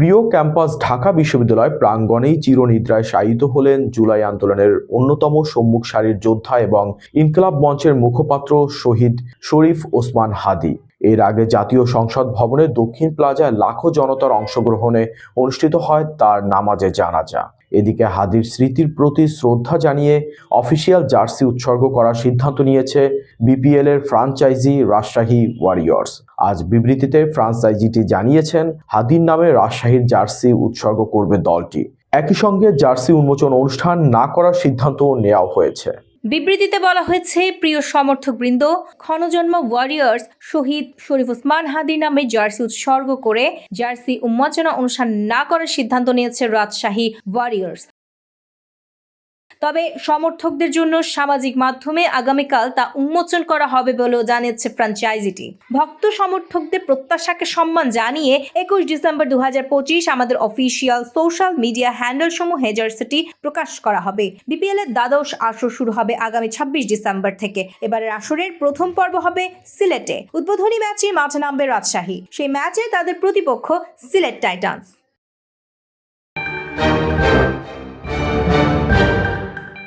প্রিয় ক্যাম্পাস ঢাকা বিশ্ববিদ্যালয় প্রাঙ্গণেই চিরনিদ্রায় শায়িত হলেন জুলাই আন্দোলনের অন্যতম সম্মুখ সারির যোদ্ধা এবং ইনকিলাব মঞ্চের মুখপাত্র শহীদ শরীফ ওসমান হাদী। এর আগে জাতীয় সংসদ ভবনের দক্ষিণ প্লাজায় লাখো জনতার অংশগ্রহণে অনুষ্ঠিত হয় তার নামাজে জানাজা। এদিকে হাদীর স্মৃতির প্রতি শ্রদ্ধা জানিয়ে অফিসিয়াল জার্সি উৎসর্গ করার সিদ্ধান্ত নিয়েছে বিপিএল এর ফ্রাঞ্চাইজি রাজশাহী ওয়ারিয়র্স। আজ বিবৃতিতে ফ্রাঞ্চাইজিটি জানিয়েছেন হাদীর নামে রাজশাহীর জার্সি উৎসর্গ করবে দলটি। একই সঙ্গে জার্সি উন্মোচন অনুষ্ঠান না করার সিদ্ধান্ত নেওয়া হয়েছে। বিবৃতিতে বলা হয়েছে, প্রিয় সমর্থকবৃন্দ, ক্ষণজন্ম ওয়ারিয়র্স শহীদ শরীফ ওসমান হাদীর নামে জার্সি উৎসর্গ করে জার্সি উন্মোচনা অনুষ্ঠান না করার সিদ্ধান্ত নিয়েছে রাজশাহী ওয়ারিয়র্স। তবে সমর্থকদের জন্য সামাজিক মাধ্যমে আগামীকাল তা উন্মোচন করা হবে বলেও জানিয়েছে ফ্র্যাঞ্চাইজিটি। ভক্ত সমর্থকদের প্রত্যাশাকে সম্মান জানিয়ে 21 ডিসেম্বর 2025 আমাদের অফিসিয়াল সোশ্যাল মিডিয়া হ্যান্ডেল সমূহে জার্সিটি প্রকাশ করা হবে। বিপিএল এর দ্বাদশ আসর শুরু হবে আগামী 26 ডিসেম্বর থেকে। এবারের আসরের প্রথম পর্ব হবে সিলেটে। উদ্বোধনী ম্যাচে মাঠে নামবে রাজশাহী। সেই ম্যাচে তাদের প্রতিপক্ষ সিলেট টাইটান্স।